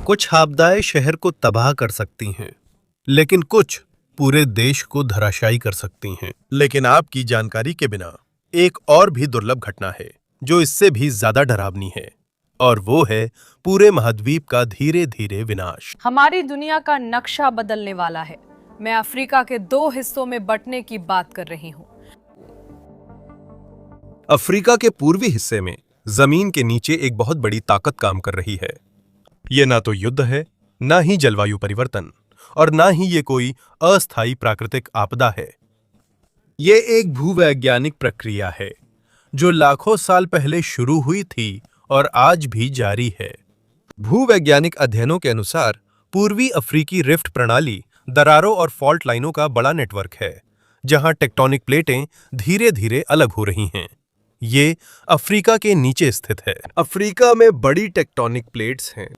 कुछ आपदाएं शहर को तबाह कर सकती हैं, लेकिन कुछ पूरे देश को धराशायी कर सकती हैं। लेकिन आपकी जानकारी के बिना एक और भी दुर्लभ घटना है जो इससे भी ज्यादा डरावनी है, और वो है पूरे महाद्वीप का धीरे धीरे विनाश। हमारी दुनिया का नक्शा बदलने वाला है। मैं अफ्रीका के 2 हिस्सों में बंटने की बात कर रही हूँ। अफ्रीका के पूर्वी हिस्से में जमीन के नीचे एक बहुत बड़ी ताकत काम कर रही है। ये ना तो युद्ध है, ना ही जलवायु परिवर्तन, और ना ही ये कोई अस्थायी प्राकृतिक आपदा है। ये एक भूवैज्ञानिक प्रक्रिया है जो लाखों साल पहले शुरू हुई थी और आज भी जारी है। भूवैज्ञानिक अध्ययनों के अनुसार पूर्वी अफ्रीकी रिफ्ट प्रणाली दरारों और फॉल्ट लाइनों का बड़ा नेटवर्क है, जहां टेक्टोनिक प्लेटें धीरे धीरे अलग हो रही हैं। ये अफ्रीका के नीचे स्थित है। अफ्रीका में बड़ी टेक्टोनिक प्लेट्स हैं।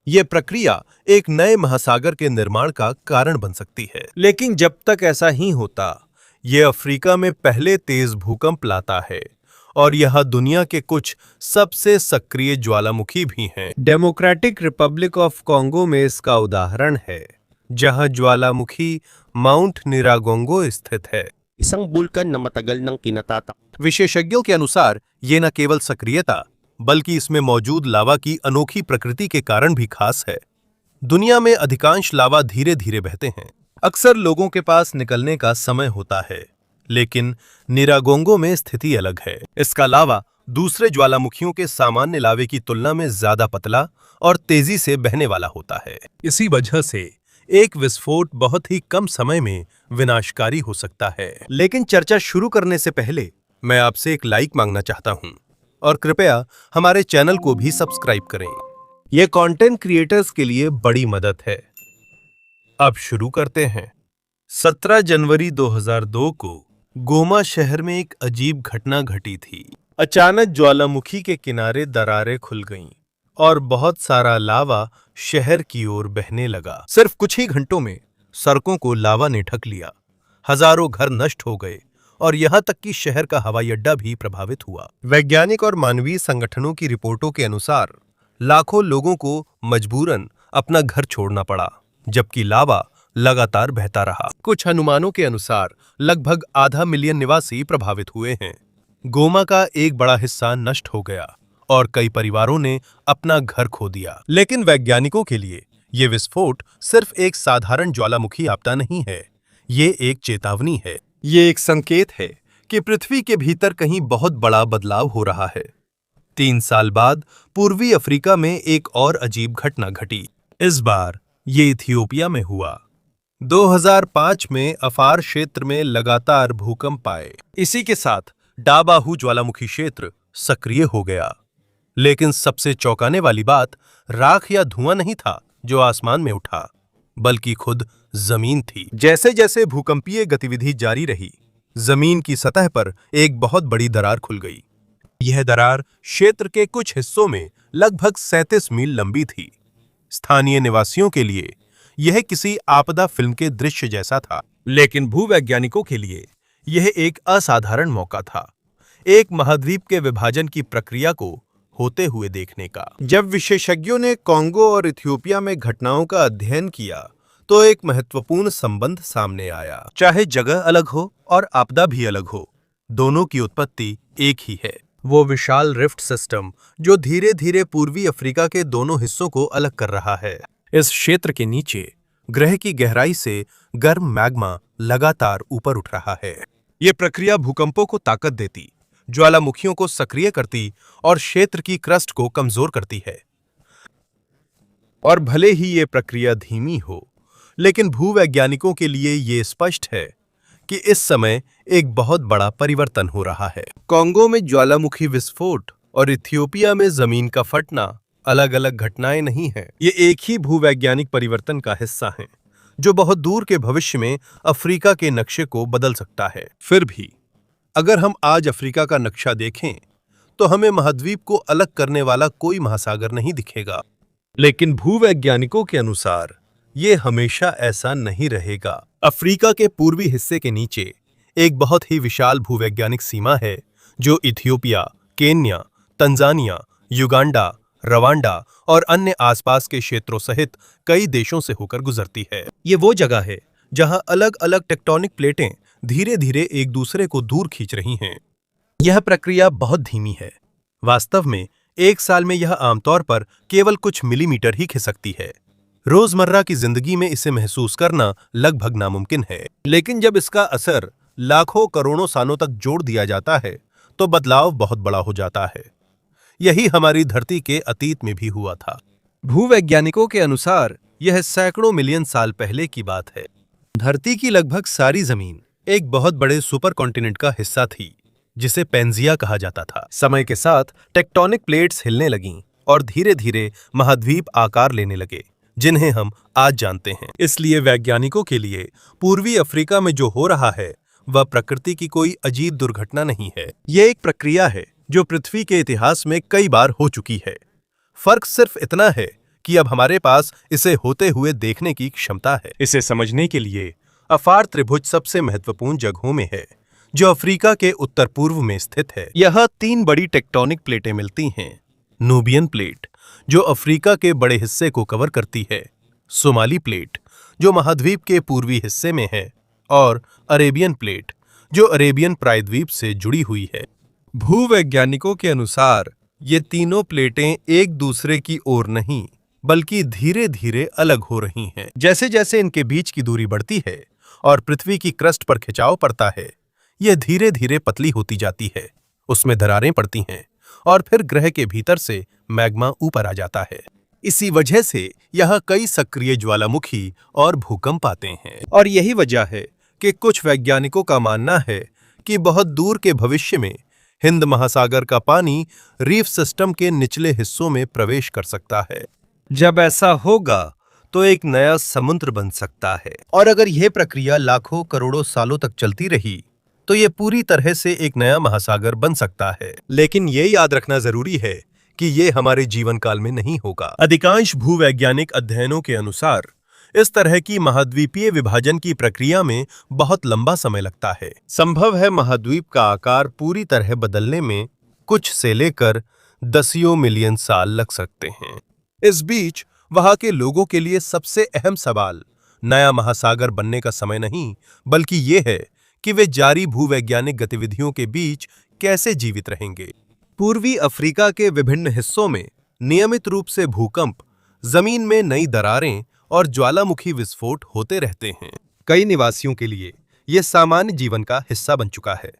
यह प्रक्रिया एक नए महासागर के निर्माण का कारण बन सकती है, लेकिन जब तक ऐसा ही होता, यह अफ्रीका में पहले तेज भूकंप लाता है, और यह दुनिया के कुछ सबसे सक्रिय ज्वालामुखी भी हैं। डेमोक्रेटिक रिपब्लिक ऑफ कॉन्गो में इसका उदाहरण है, जहां ज्वालामुखी माउंट निरागोंगो स्थित है। isang bulkan na matagal nang kinatatak. विशेषज्ञों के अनुसार ये न केवल सक्रियता बल्कि इसमें मौजूद लावा की अनोखी प्रकृति के कारण भी खास है। दुनिया में अधिकांश लावा धीरे धीरे बहते हैं। अक्सर लोगों के पास निकलने का समय होता है, लेकिन निरागोंगो में स्थिति अलग है। इसका लावा दूसरे ज्वालामुखियों के सामान्य लावे की तुलना में ज्यादा पतला और तेजी से बहने वाला होता है। इसी वजह से एक विस्फोट बहुत ही कम समय में विनाशकारी हो सकता है। लेकिन चर्चा शुरू करने से पहले मैं आपसे एक लाइक मांगना चाहता हूं, और कृपया हमारे चैनल को भी सब्सक्राइब करें। यह कंटेंट क्रिएटर्स के लिए बड़ी मदद है। अब शुरू करते हैं। 17 जनवरी 2002 को गोमा शहर में एक अजीब घटना घटी थी। अचानक ज्वालामुखी के किनारे दरारें खुल गईं और बहुत सारा लावा शहर की ओर बहने लगा। सिर्फ कुछ ही घंटों में सड़कों को लावा ने ढक लिया। हजारों घर नष्ट हो गए और यहां तक कि शहर का हवाई अड्डा भी प्रभावित हुआ। वैज्ञानिक और मानवीय संगठनों की रिपोर्टों के अनुसार लाखों लोगों को मजबूरन अपना घर छोड़ना पड़ा, जबकि लावा लगातार बहता रहा। कुछ अनुमानों के अनुसार लगभग आधा मिलियन निवासी प्रभावित हुए हैं। गोमा का एक बड़ा हिस्सा नष्ट हो गया और कई परिवारों ने अपना घर खो दिया। लेकिन वैज्ञानिकों के लिए ये विस्फोट सिर्फ एक साधारण ज्वालामुखी आपदा नहीं है। ये एक चेतावनी है। ये एक संकेत है कि पृथ्वी के भीतर कहीं बहुत बड़ा बदलाव हो रहा है। 3 साल बाद पूर्वी अफ्रीका में एक और अजीब घटना घटी। इस बार ये इथियोपिया में हुआ। 2005 में अफार क्षेत्र में लगातार भूकंप आए। इसी के साथ डाबाहू ज्वालामुखी क्षेत्र सक्रिय हो गया। लेकिन सबसे चौंकाने वाली बात राख या धुआं नहीं था जो आसमान में उठा, बल्कि खुद जमीन थी। जैसे जैसे भूकंपीय गतिविधि जारी रही, जमीन की सतह पर एक बहुत बड़ी दरार खुल गई। यह दरार क्षेत्र के कुछ हिस्सों में लगभग 37 मील लंबी थी। स्थानीय निवासियों के लिए यह किसी आपदा फिल्म के दृश्य जैसा था, लेकिन भूवैज्ञानिकों के लिए यह एक असाधारण मौका था, एक महाद्वीप के विभाजन की प्रक्रिया को होते हुए देखने का। जब विशेषज्ञों ने कॉन्गो और इथियोपिया में घटनाओं का अध्ययन किया, तो एक महत्वपूर्ण संबंध सामने आया। चाहे जगह अलग हो और आपदा भी अलग हो, दोनों की उत्पत्ति एक ही है। वो विशाल रिफ्ट सिस्टम जो धीरे धीरे पूर्वी अफ्रीका के दोनों हिस्सों को अलग कर रहा है। इस क्षेत्र के नीचे ग्रह की गहराई से गर्म मैग्मा लगातार ऊपर उठ रहा है। ये प्रक्रिया भूकंपों को ताकत देती, ज्वालामुखियों को सक्रिय करती और क्षेत्र की क्रस्ट को कमजोर करती है। और भले ही ये प्रक्रिया धीमी हो, लेकिन भूवैज्ञानिकों के लिए ये स्पष्ट है कि इस समय एक बहुत बड़ा परिवर्तन हो रहा है। कॉन्गो में ज्वालामुखी विस्फोट और इथियोपिया में जमीन का फटना अलग अलग घटनाएं नहीं हैं। ये एक ही भूवैज्ञानिक परिवर्तन का हिस्सा हैं, जो बहुत दूर के भविष्य में अफ्रीका के नक्शे को बदल सकता है। फिर भी अगर हम आज अफ्रीका का नक्शा देखें, तो हमें महाद्वीप को अलग करने वाला कोई महासागर नहीं दिखेगा। लेकिन भूवैज्ञानिकों के अनुसार ये हमेशा ऐसा नहीं रहेगा। अफ्रीका के पूर्वी हिस्से के नीचे एक बहुत ही विशाल भूवैज्ञानिक सीमा है, जो Ethiopia, Kenya, Tanzania, Uganda, Rwanda और अन्य आसपास के क्षेत्रों सहित कई देशों से होकर गुजरती है। ये वो जगह है जहां अलग अलग टेक्टोनिक प्लेटें धीरे धीरे एक दूसरे को दूर खींच रही हैं। यह प्रक्रिया बहुत धीमी है। वास्तव में एक साल में यह आमतौर पर केवल कुछ मिलीमीटर ही खिसकती है। रोजमर्रा की जिंदगी में इसे महसूस करना लगभग नामुमकिन है, लेकिन जब इसका असर लाखों करोड़ों सालों तक जोड़ दिया जाता है तो बदलाव बहुत बड़ा हो जाता है। यही हमारी धरती के अतीत में भी हुआ था। भूवैज्ञानिकों के अनुसार यह सैकड़ों मिलियन साल पहले की बात है। धरती की लगभग सारी जमीन एक बहुत बड़े सुपर कॉन्टिनेंट का हिस्सा थी जिसे पेंजिया कहा जाता था। समय के साथ टेक्टोनिक प्लेट्स हिलने लगीं और धीरे धीरे महाद्वीप आकार लेने लगे जिन्हें हम आज जानते हैं। इसलिए वैज्ञानिकों के लिए पूर्वी अफ्रीका में जो हो रहा है वह प्रकृति की कोई अजीब दुर्घटना नहीं है। यह एक प्रक्रिया है जो पृथ्वी के इतिहास में कई बार हो चुकी है। फर्क सिर्फ इतना है कि अब हमारे पास इसे होते हुए देखने की क्षमता है। इसे समझने के लिए अफार त्रिभुज सबसे महत्वपूर्ण जगहों में है जो अफ्रीका के उत्तर पूर्व में स्थित है। यह 3 बड़ी टेक्टोनिक प्लेटें मिलती हैं। नूबियन प्लेट जो अफ्रीका के बड़े हिस्से को कवर करती है, सोमाली प्लेट जो महाद्वीप के पूर्वी हिस्से में है और अरेबियन प्लेट जो अरेबियन प्रायद्वीप से जुड़ी हुई है। भूवैज्ञानिकों के अनुसार ये तीनों प्लेटें एक दूसरे की ओर नहीं बल्कि धीरे धीरे अलग हो रही हैं। जैसे जैसे इनके बीच की दूरी बढ़ती है और पृथ्वी की क्रस्ट पर खिंचाव पड़ता है, यह धीरे धीरे पतली होती जाती है, उसमें दरारें पड़ती हैं और फिर ग्रह के भीतर से मैग्मा ऊपर आ जाता है। इसी वजह से यह कई सक्रिय ज्वालामुखी और भूकंप आते हैं। और यही वजह है कि कुछ वैज्ञानिकों का मानना है कि बहुत दूर के भविष्य में हिंद महासागर का पानी रीफ सिस्टम के निचले हिस्सों में प्रवेश कर सकता है। जब ऐसा होगा तो एक नया समुद्र बन सकता है। और अगर यह प्रक्रिया लाखों करोड़ों सालों तक चलती रही तो यह पूरी तरह से एक नया महासागर बन सकता है। लेकिन यह याद रखना जरूरी है कि यह हमारे जीवन काल में नहीं होगा। अधिकांश भूवैज्ञानिक अध्ययनों के अनुसार इस तरह की महाद्वीपीय विभाजन की प्रक्रिया में बहुत लंबा समय लगता है। संभव है महाद्वीप का आकार पूरी तरह बदलने में कुछ से लेकर दसियों मिलियन साल लग सकते हैं। इस बीच वहां के लोगों के लिए सबसे अहम सवाल नया महासागर बनने का समय नहीं बल्कि ये है कि वे जारी भूवैज्ञानिक गतिविधियों के बीच कैसे जीवित रहेंगे। पूर्वी अफ्रीका के विभिन्न हिस्सों में नियमित रूप से भूकंप, जमीन में नई दरारें और ज्वालामुखी विस्फोट होते रहते हैं। कई निवासियों के लिए यह सामान्य जीवन का हिस्सा बन चुका है।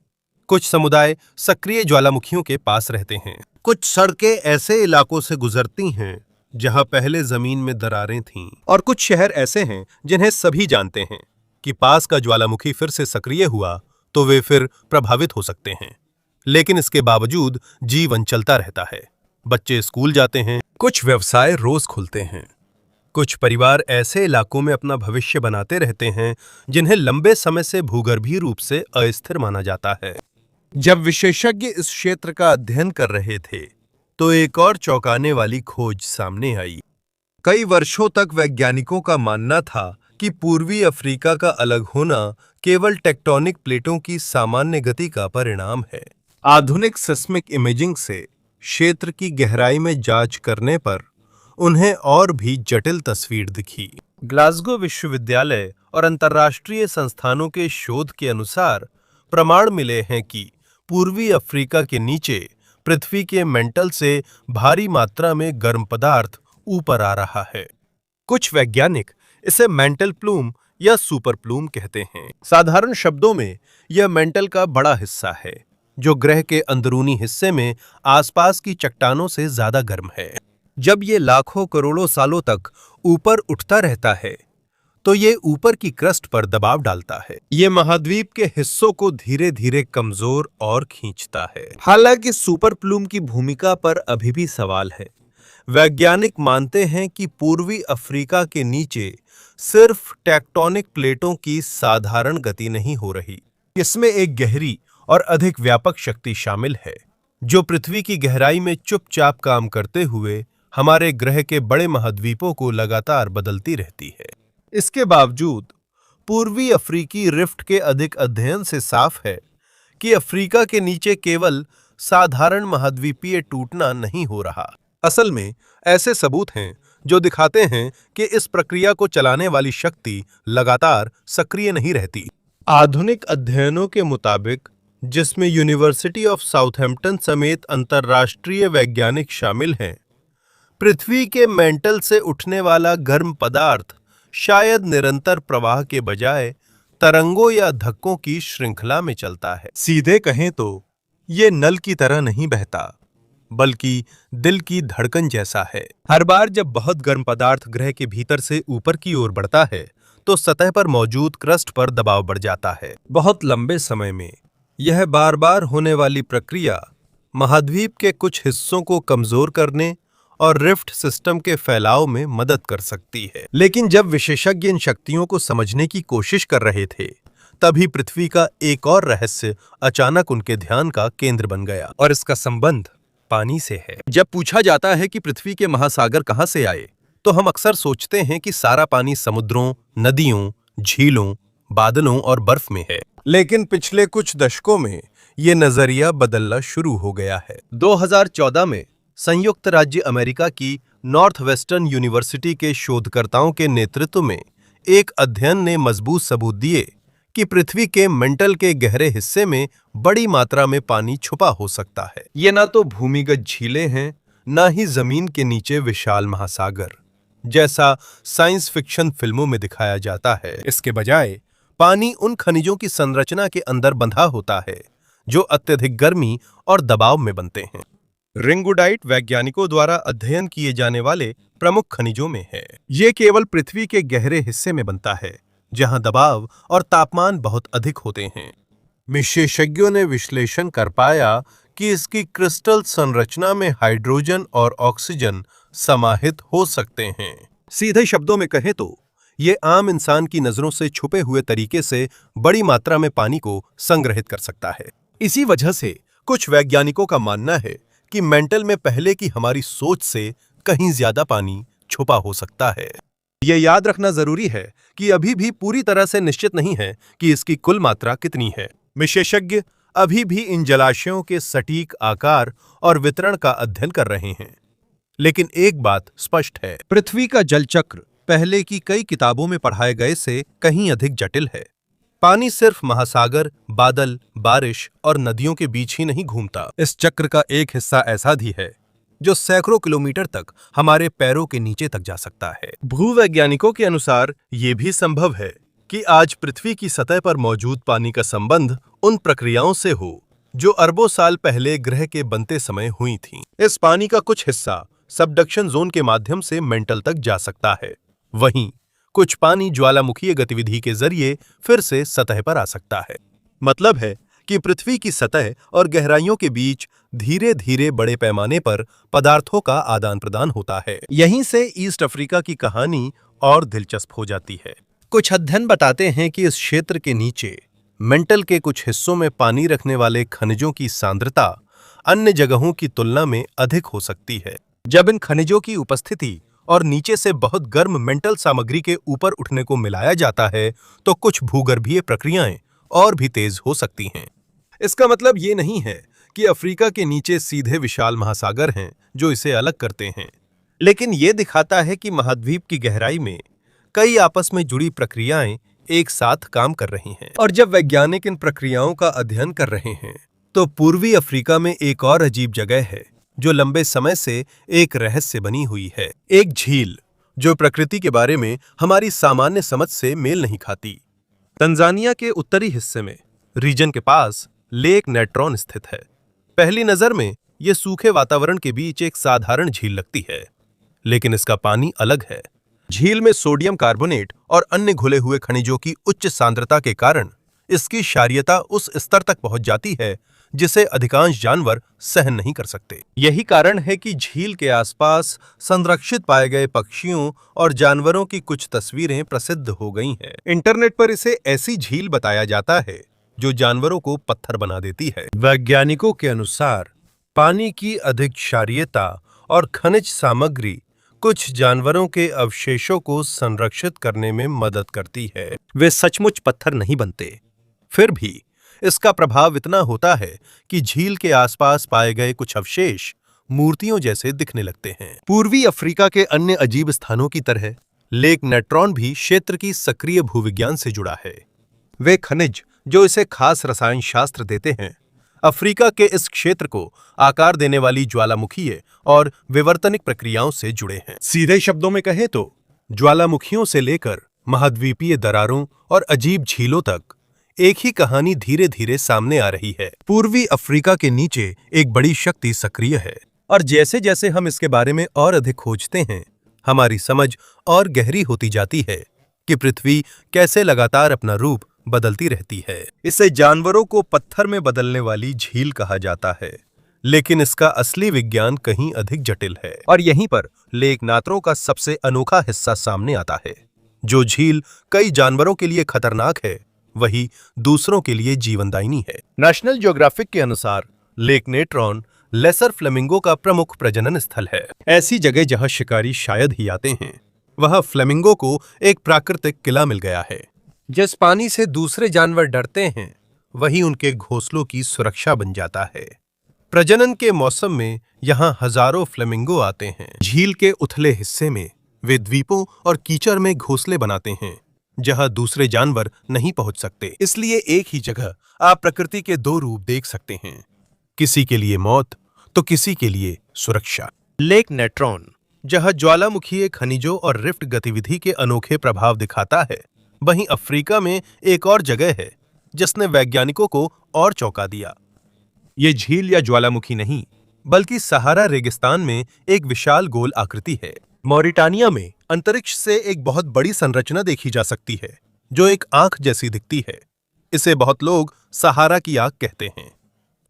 कुछ समुदाय सक्रिय ज्वालामुखियों के पास रहते हैं। कुछ सड़कें ऐसे इलाकों से गुजरती हैं जहां पहले जमीन में दरारें थीं, और कुछ शहर ऐसे हैं जिन्हें सभी जानते हैं कि पास का ज्वालामुखी फिर से सक्रिय हुआ तो वे फिर प्रभावित हो सकते हैं। लेकिन इसके बावजूद जीवन चलता रहता है। बच्चे स्कूल जाते हैं, कुछ व्यवसाय रोज खुलते हैं, कुछ परिवार ऐसे इलाकों में अपना भविष्य बनाते रहते हैं जिन्हें लंबे समय से भूगर्भीय रूप से अस्थिर माना जाता है। जब विशेषज्ञ इस क्षेत्र का अध्ययन कर रहे थे तो एक और चौंकाने वाली खोज सामने आई। कई वर्षों तक वैज्ञानिकों का मानना था कि पूर्वी अफ्रीका का अलग होना केवल टेक्टोनिक प्लेटों की सामान्य गति का परिणाम है। आधुनिक सिस्मिक इमेजिंग से क्षेत्र की गहराई में जांच करने पर उन्हें और भी जटिल तस्वीर दिखी। ग्लासगो विश्वविद्यालय और अंतर्राष्ट्रीय संस्थानों के शोध के अनुसार प्रमाण मिले हैं कि पूर्वी अफ्रीका के नीचे पृथ्वी के मेंटल से भारी मात्रा में गर्म पदार्थ ऊपर आ रहा है। कुछ वैज्ञानिक इसे मेंटल प्लूम या सुपर प्लूम कहते हैं। साधारण शब्दों में यह मेंटल का बड़ा हिस्सा है जो ग्रह के अंदरूनी हिस्से में आसपास की चट्टानों से ज्यादा गर्म है। जब ये लाखों करोड़ों सालों तक ऊपर उठता रहता है तो ये ऊपर की क्रस्ट पर दबाव डालता है। ये महाद्वीप के हिस्सों को धीरे धीरे कमजोर और खींचता है। हालांकि सुपर प्लूम की भूमिका पर अभी भी सवाल है। वैज्ञानिक मानते हैं कि पूर्वी अफ्रीका के नीचे सिर्फ टेक्टोनिक प्लेटों की साधारण गति नहीं हो रही, इसमें एक गहरी और अधिक व्यापक शक्ति शामिल है जो पृथ्वी की गहराई में चुपचाप काम करते हुए हमारे ग्रह के बड़े महाद्वीपों को लगातार बदलती रहती है। इसके बावजूद पूर्वी अफ्रीकी रिफ्ट के अधिक अध्ययन से साफ है कि अफ्रीका के नीचे केवल साधारण महाद्वीपीय टूटना नहीं हो रहा, असल में ऐसे सबूत हैं जो दिखाते हैं कि इस प्रक्रिया को चलाने वाली शक्ति लगातार सक्रिय नहीं रहती। आधुनिक अध्ययनों के मुताबिक, जिसमें यूनिवर्सिटी ऑफ साउथहैम्पटन समेत अंतर्राष्ट्रीय वैज्ञानिक शामिल हैं, पृथ्वी के मेंटल से उठने वाला गर्म पदार्थ शायद निरंतर प्रवाह के बजाय तरंगों या धक्कों की श्रृंखला में चलता है। सीधे कहें तो ये नल की तरह नहीं बहता, बल्कि दिल की धड़कन जैसा है। हर बार जब बहुत गर्म पदार्थ ग्रह के भीतर से ऊपर की ओर बढ़ता है तो सतह पर मौजूद क्रस्ट पर दबाव बढ़ जाता है। बहुत लंबे समय में यह बार बार होने वाली प्रक्रिया महाद्वीप के कुछ हिस्सों को कमजोर करने और रिफ्ट सिस्टम के फैलाव में मदद कर सकती है। लेकिन जब विशेषज्ञ इन शक्तियों को समझने की कोशिश कर रहे थे, तभी पृथ्वी का एक और रहस्य अचानक उनके ध्यान का केंद्र बन गया, और इसका संबंध पानी से है। जब पूछा जाता है कि पृथ्वी के महासागर कहां से आए, तो हम अक्सर सोचते हैं कि सारा पानी समुद्रों, नदियों, झीलों, बादलों और बर्फ में है। लेकिन पिछले कुछ दशकों में ये नजरिया बदलना शुरू हो गया है। 2014 में संयुक्त राज्य अमेरिका की नॉर्थ वेस्टर्न यूनिवर्सिटी के शोधकर्ताओं के नेतृत्व में एक अध्ययन ने मजबूत सबूत दिए कि पृथ्वी के मेंटल के गहरे हिस्से में बड़ी मात्रा में पानी छुपा हो सकता है। ये ना तो भूमिगत झीलें हैं, ना ही जमीन के नीचे विशाल महासागर, जैसा साइंस फिक्शन फिल्मों में दिखाया जाता है। इसके बजाय पानी उन खनिजों की संरचना के अंदर बंधा होता है जो अत्यधिक गर्मी और दबाव में बनते हैं। रिंगुडाइट वैज्ञानिकों द्वारा अध्ययन किए जाने वाले प्रमुख खनिजों में है। ये केवल पृथ्वी के गहरे हिस्से में बनता है, जहां दबाव और तापमान बहुत अधिक होते हैं। विशेषज्ञों ने विश्लेषण कर पाया कि इसकी क्रिस्टल संरचना में हाइड्रोजन और ऑक्सीजन समाहित हो सकते हैं। सीधे शब्दों में कहें तो ये आम इंसान की नजरों से छुपे हुए तरीके से बड़ी मात्रा में पानी को संग्रहित कर सकता है। इसी वजह से कुछ वैज्ञानिकों का मानना है कि मेंटल में पहले की हमारी सोच से कहीं ज्यादा पानी छुपा हो सकता है। यह याद रखना जरूरी है कि अभी भी पूरी तरह से निश्चित नहीं है कि इसकी कुल मात्रा कितनी है। विशेषज्ञ अभी भी इन जलाशयों के सटीक आकार और वितरण का अध्ययन कर रहे हैं। लेकिन एक बात स्पष्ट है, पृथ्वी का जल चक्र पहले की कई किताबों में पढ़ाए गए से कहीं अधिक जटिल है। पानी सिर्फ महासागर, बादल, बारिश और नदियों के बीच ही नहीं घूमता। इस चक्र का एक हिस्सा ऐसा भी है जो सैकड़ों किलोमीटर तक हमारे पैरों के नीचे तक जा सकता है। भूवैज्ञानिकों के अनुसार ये भी संभव है कि आज पृथ्वी की सतह पर मौजूद पानी का संबंध उन प्रक्रियाओं से हो जो अरबों साल पहले ग्रह के बनते समय हुई थीं। इस पानी का कुछ हिस्सा सबडक्शन जोन के माध्यम से मेंटल तक जा सकता है, वहीं कुछ पानी ज्वालामुखीय गतिविधि के जरिए फिर से सतह पर आ सकता है। मतलब है कि पृथ्वी की सतह और गहराइयों के बीच धीरे धीरे बड़े पैमाने पर पदार्थों का आदान प्रदान होता है। यहीं से ईस्ट अफ्रीका की कहानी और दिलचस्प हो जाती है। कुछ अध्ययन बताते हैं कि इस क्षेत्र के नीचे मेंटल के कुछ हिस्सों में पानी रखने वाले खनिजों की सांद्रता अन्य जगहों की तुलना में अधिक हो सकती है। जब इन खनिजों की उपस्थिति और नीचे से बहुत गर्म मेंटल सामग्री के ऊपर उठने को मिलाया जाता है तो कुछ भूगर्भीय प्रक्रियाएं और भी तेज हो सकती हैं। इसका मतलब ये नहीं है कि अफ्रीका के नीचे सीधे विशाल महासागर हैं जो इसे अलग करते हैं, लेकिन ये दिखाता है कि महाद्वीप की गहराई में कई आपस में जुड़ी प्रक्रियाएं एक साथ काम कर रही हैं। और जब वैज्ञानिक इन प्रक्रियाओं का अध्ययन कर रहे हैं तो पूर्वी अफ्रीका में एक और अजीब जगह है जो लंबे समय से एक रहस्य बनी हुई है। एक झील जो प्रकृति के बारे में हमारी सामान्य समझ से मेल नहीं खाती। तंजानिया के उत्तरी हिस्से में रीजन के पास लेक नेट्रॉन स्थित है। पहली नजर में यह सूखे वातावरण के बीच एक साधारण झील लगती है, लेकिन इसका पानी अलग है। झील में सोडियम कार्बोनेट और अन्य घुले हुए खनिजों की उच्च सांद्रता के कारण इसकी क्षारीयता उस स्तर तक पहुंच जाती है जिसे अधिकांश जानवर सहन नहीं कर सकते। यही कारण है कि झील के आसपास संरक्षित पाए गए पक्षियों और जानवरों की कुछ तस्वीरें प्रसिद्ध हो गई हैं। इंटरनेट पर इसे ऐसी झील बताया जाता है जो जानवरों को पत्थर बना देती है। वैज्ञानिकों के अनुसार पानी की अधिक क्षारीयता और खनिज सामग्री कुछ जानवरों के अवशेषों को संरक्षित करने में मदद करती है। वे सचमुच पत्थर नहीं बनते, फिर भी इसका प्रभाव इतना होता है कि झील के आसपास पाए गए कुछ अवशेष मूर्तियों जैसे दिखने लगते हैं। पूर्वी अफ्रीका के अन्य अजीब स्थानों की तरह लेक नेट्रॉन भी क्षेत्र की सक्रिय भूविज्ञान से जुड़ा है। वे खनिज जो इसे खास रसायन शास्त्र देते हैं, अफ्रीका के इस क्षेत्र को आकार देने वाली ज्वालामुखीय और विवर्तनिक प्रक्रियाओं से जुड़े हैं। सीधे शब्दों में कहें तो ज्वालामुखियों से लेकर महाद्वीपीय दरारों और अजीब झीलों तक एक ही कहानी धीरे धीरे सामने आ रही है। पूर्वी अफ्रीका के नीचे एक बड़ी शक्ति सक्रिय है और जैसे जैसे हम इसके बारे में और अधिक खोजते हैं, हमारी समझ और गहरी होती जाती है कि पृथ्वी कैसे लगातार अपना रूप बदलती रहती है। इसे जानवरों को पत्थर में बदलने वाली झील कहा जाता है, लेकिन इसका असली विज्ञान कहीं अधिक जटिल है। और यहीं पर लेक नात्रो का सबसे अनोखा हिस्सा सामने आता है। जो झील कई जानवरों के लिए खतरनाक है, वही दूसरों के लिए जीवनदायिनी है। नेशनल ज्योग्राफिक के अनुसार लेक नेट्रॉन लेसर फ्लेमिंगो का प्रमुख प्रजनन स्थल है। ऐसी जगह जहां शिकारी शायद ही आते हैं, वहां फ्लेमिंगो को एक प्राकृतिक किला मिल गया है। जिस पानी से दूसरे जानवर डरते हैं, वही उनके घोंसलों की सुरक्षा बन जाता है। प्रजनन के मौसम में यहां हजारों फ्लेमिंगो आते हैं। झील के उथले हिस्से में वे द्वीपों और कीचड़ में घोंसले बनाते हैं, जहां दूसरे जानवर नहीं पहुंच सकते। इसलिए एक ही जगह आप प्रकृति के दो रूप देख सकते हैं, किसी के लिए मौत तो किसी के लिए सुरक्षा। लेक नेट्रॉन जहां ज्वालामुखीय खनिजों और रिफ्ट गतिविधि के अनोखे प्रभाव दिखाता है, वहीं अफ्रीका में एक और जगह है जिसने वैज्ञानिकों को और चौंका दिया। ये झील या ज्वालामुखी नहीं, बल्कि सहारा रेगिस्तान में एक विशाल गोल आकृति है। मॉरिटानिया में अंतरिक्ष से एक बहुत बड़ी संरचना देखी जा सकती है, जो एक आंख जैसी दिखती है। इसे बहुत लोग सहारा की आंख कहते हैं।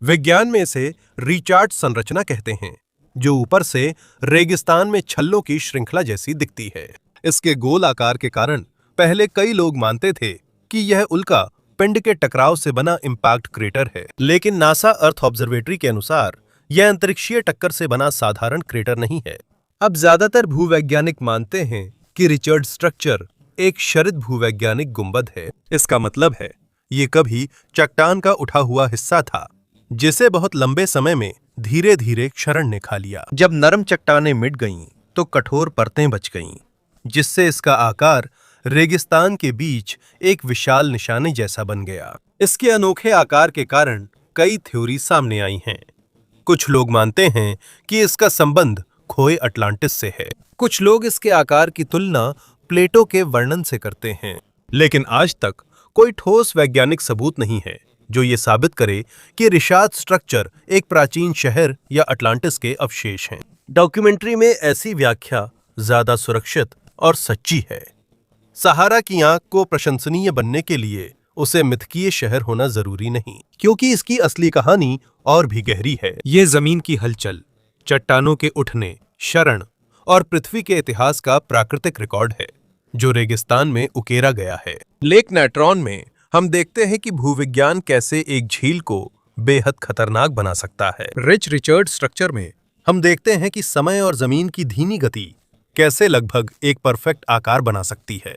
विज्ञान में इसे रिचार्ड संरचना कहते हैं, जो ऊपर से रेगिस्तान में छल्लों की श्रृंखला जैसी दिखती है। इसके गोल आकार के कारण पहले कई लोग मानते थे कि यह उल्का पिंड के टकराव से बना इम्पैक्ट क्रेटर है, लेकिन नासा अर्थ ऑब्जर्वेटरी के अनुसार यह अंतरिक्षीय टक्कर से बना साधारण क्रेटर नहीं है। अब ज्यादातर भूवैज्ञानिक मानते हैं कि रिचर्ड स्ट्रक्चर एक क्षरित भूवैज्ञानिक गुंबद है। इसका मतलब है ये कभी चट्टान का उठा हुआ हिस्सा था, जिसे बहुत लंबे समय में धीरे धीरे क्षरण ने खा लिया। जब नरम चट्टानें मिट गईं, तो कठोर परतें बच गईं, जिससे इसका आकार रेगिस्तान के बीच एक विशाल निशाने जैसा बन गया। इसके अनोखे आकार के कारण कई थ्योरी सामने आई हैं। कुछ लोग मानते हैं कि इसका संबंध खोए अटलांटिस से है। कुछ लोग इसके आकार की तुलना प्लेटो के वर्णन से करते हैं, लेकिन आज तक कोई ठोस वैज्ञानिक सबूत नहीं है जो ये साबित करे कि रिचार्ड स्ट्रक्चर एक प्राचीन शहर या अटलांटिस के अवशेष हैं। डॉक्यूमेंट्री में ऐसी व्याख्या ज्यादा सुरक्षित और सच्ची है। सहारा की आंख को प्रशंसनीय बनने के लिए उसे मिथकीय शहर होना जरूरी नहीं, क्योंकि इसकी असली कहानी और भी गहरी है। ये जमीन की हलचल, चट्टानों के उठने, क्षरण और पृथ्वी के इतिहास का प्राकृतिक रिकॉर्ड है, जो रेगिस्तान में उकेरा गया है। लेक नेट्रॉन में हम देखते हैं कि भूविज्ञान कैसे एक झील को बेहद खतरनाक बना सकता है। रिचर्ड स्ट्रक्चर में हम देखते हैं कि समय और जमीन की धीमी गति कैसे लगभग एक परफेक्ट आकार बना सकती है।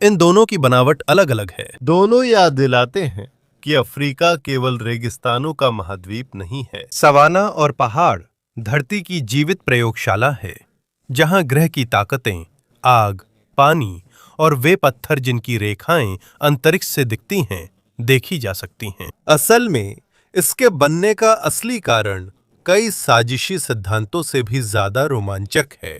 इन दोनों की बनावट अलग अलग है। दोनों याद दिलाते हैं कि अफ्रीका केवल रेगिस्तानों का महाद्वीप नहीं है। सवाना और पहाड़ धरती की जीवित प्रयोगशाला है, जहां ग्रह की ताकतें, आग, पानी और वे पत्थर जिनकी रेखाएं अंतरिक्ष से दिखती हैं, देखी जा सकती हैं। असल में इसके बनने का असली कारण कई साजिशी सिद्धांतों से भी ज्यादा रोमांचक है।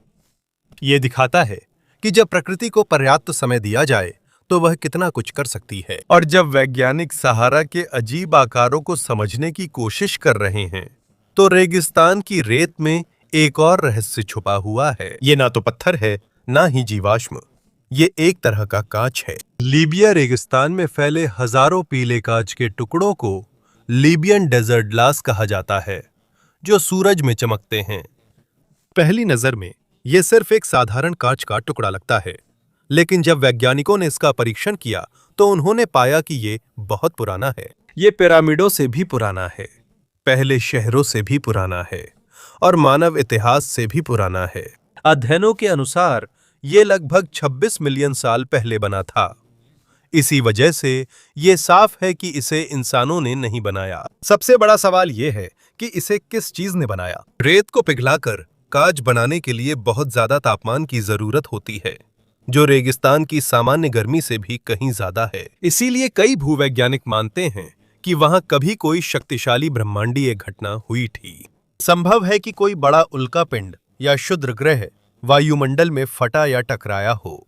ये दिखाता है कि जब प्रकृति को पर्याप्त समय दिया जाए तो वह कितना कुछ कर सकती है। और जब वैज्ञानिक सहारा के अजीब आकारों को समझने की कोशिश कर रहे हैं, तो रेगिस्तान की रेत में एक और रहस्य छुपा हुआ है। ये ना तो पत्थर है, ना ही जीवाश्म, ये एक तरह का कांच है। लीबिया रेगिस्तान में फैले हजारों पीले कांच के टुकड़ों को लीबियन डेजर्ट ग्लास कहा जाता है, जो सूरज में चमकते हैं। पहली नजर में यह सिर्फ एक साधारण कांच का टुकड़ा लगता है, लेकिन जब वैज्ञानिकों ने इसका परीक्षण किया तो उन्होंने पाया कि ये बहुत पुराना है। ये पिरामिडों से भी पुराना है, पहले शहरों से भी पुराना है और मानव इतिहास से भी पुराना है। अध्ययनों के अनुसार ये लगभग 26 मिलियन साल पहले बना था। इसी वजह से ये साफ है कि इसे इंसानों ने नहीं बनाया। सबसे बड़ा सवाल ये है कि इसे किस चीज ने बनाया। रेत को पिघलाकर कांच बनाने के लिए बहुत ज्यादा तापमान की जरूरत होती है, जो रेगिस्तान की सामान्य गर्मी से भी कहीं ज्यादा है। इसीलिए कई भूवैज्ञानिक मानते हैं कि वहां कभी कोई शक्तिशाली ब्रह्मांडीय घटना हुई थी। संभव है कि कोई बड़ा उल्कापिंड या क्षुद्र ग्रह वायुमंडल में फटा या टकराया हो,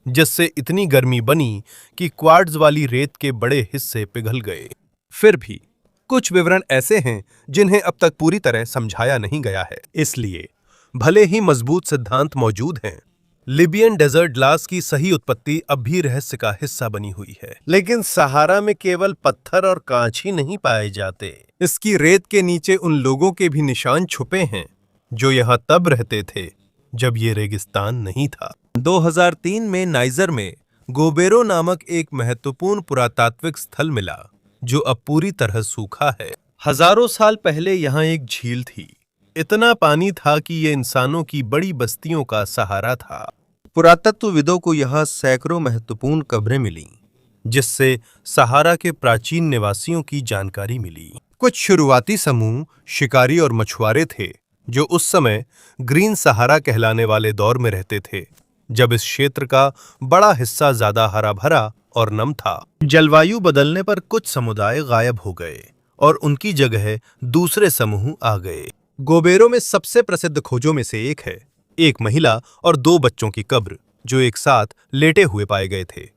जिससे इतनी गर्मी बनी कि क्वार्ट्ज वाली रेत के बड़े हिस्से पिघल गए। फिर भी कुछ विवरण ऐसे हैं जिन्हें अब तक पूरी तरह समझाया नहीं गया है। इसलिए भले ही मजबूत सिद्धांत मौजूद हैं, लिबियन डेजर्ट ग्लास की सही उत्पत्ति अब भी रहस्य का हिस्सा बनी हुई है। लेकिन सहारा में केवल पत्थर और कांच ही नहीं पाए जाते। इसकी रेत के नीचे उन लोगों के भी निशान छुपे हैं जो यहाँ तब रहते थे जब ये रेगिस्तान नहीं था। 2003 में नाइजर में गोबेरो नामक एक महत्वपूर्ण पुरातात्विक स्थल मिला, जो अब पूरी तरह सूखा है। हजारों साल पहले यहाँ एक झील थी। इतना पानी था कि ये इंसानों की बड़ी बस्तियों का सहारा था। पुरातत्वविदों को यहाँ सैकड़ों महत्वपूर्ण कब्रें मिलीं, जिससे सहारा के प्राचीन निवासियों की जानकारी मिली। कुछ शुरुआती समूह शिकारी और मछुआरे थे, जो उस समय ग्रीन सहारा कहलाने वाले दौर में रहते थे, जब इस क्षेत्र का बड़ा हिस्सा ज्यादा हरा भरा और नम था। जलवायु बदलने पर कुछ समुदाय गायब हो गए और उनकी जगह दूसरे समूह आ गए। गोबेरो में सबसे प्रसिद्ध खोजों में से एक है एक महिला और 2 बच्चों की कब्र, जो एक साथ लेटे हुए पाए गए थे।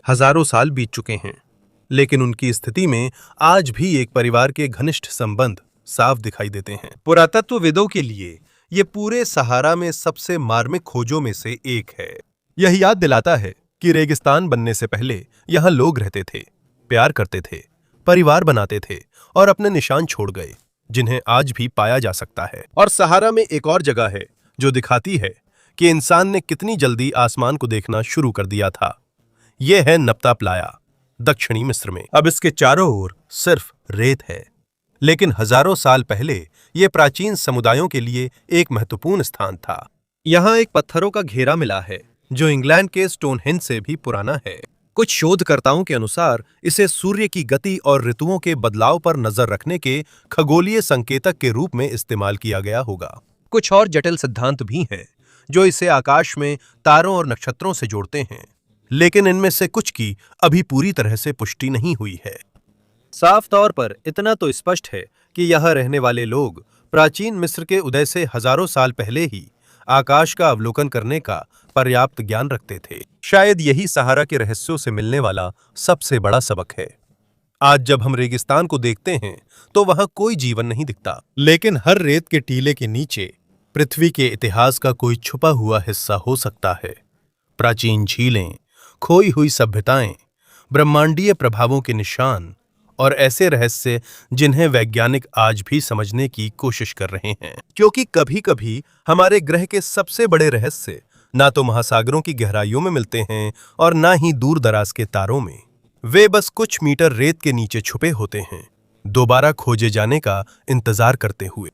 हजारों साल बीत चुके हैं, लेकिन उनकी स्थिति में आज भी एक परिवार के घनिष्ठ संबंध साफ दिखाई देते हैं। पुरातत्वविदों के लिए ये पूरे सहारा में सबसे मार्मिक खोजों में से एक है। यह याद दिलाता है कि रेगिस्तान बनने से पहले यहाँ लोग रहते थे, प्यार करते थे, परिवार बनाते थे और अपने निशान छोड़ गए, जिन्हें आज भी पाया जा सकता है। और सहारा में एक और जगह है जो दिखाती है कि इंसान ने कितनी जल्दी आसमान को देखना शुरू कर दिया था। यह है नप्ता प्लाया, दक्षिणी मिस्र में। अब इसके चारों ओर सिर्फ रेत है, लेकिन हजारों साल पहले यह प्राचीन समुदायों के लिए एक महत्वपूर्ण स्थान था। यहाँ एक पत्थरों का घेरा मिला है, जो इंग्लैंड के स्टोनहेंज से भी पुराना है। कुछ शोधकर्ताओं के अनुसार इसे सूर्य की गति और ऋतुओं के बदलाव पर नजर रखने के खगोलीय संकेतक के रूप में इस्तेमाल किया गया होगा। कुछ और जटिल सिद्धांत भी हैं जो इसे आकाश में तारों और नक्षत्रों से जोड़ते हैं, लेकिन इनमें से कुछ की अभी पूरी तरह से पुष्टि नहीं हुई है। साफ तौर पर इतना तो स्पष्ट है कि यहाँ रहने वाले लोग प्राचीन मिस्र के उदय से हजारों साल पहले ही आकाश का अवलोकन करने का पर्याप्त ज्ञान रखते थे। शायद यही सहारा के रहस्यों से मिलने वाला सबसे बड़ा सबक है। आज जब हम रेगिस्तान को देखते हैं तो वहां कोई जीवन नहीं दिखता, लेकिन हर रेत के टीले के नीचे पृथ्वी के इतिहास का कोई छुपा हुआ हिस्सा हो सकता है। प्राचीन झीलें, खोई हुई सभ्यताएं, ब्रह्मांडीय प्रभावों के निशान और ऐसे रहस्य जिन्हें वैज्ञानिक आज भी समझने की कोशिश कर रहे हैं। क्योंकि कभी-कभी हमारे ग्रह के सबसे बड़े रहस्य ना तो महासागरों की गहराइयों में मिलते हैं और ना ही दूर दराज के तारों में। वे बस कुछ मीटर रेत के नीचे छुपे होते हैं, दोबारा खोजे जाने का इंतजार करते हुए।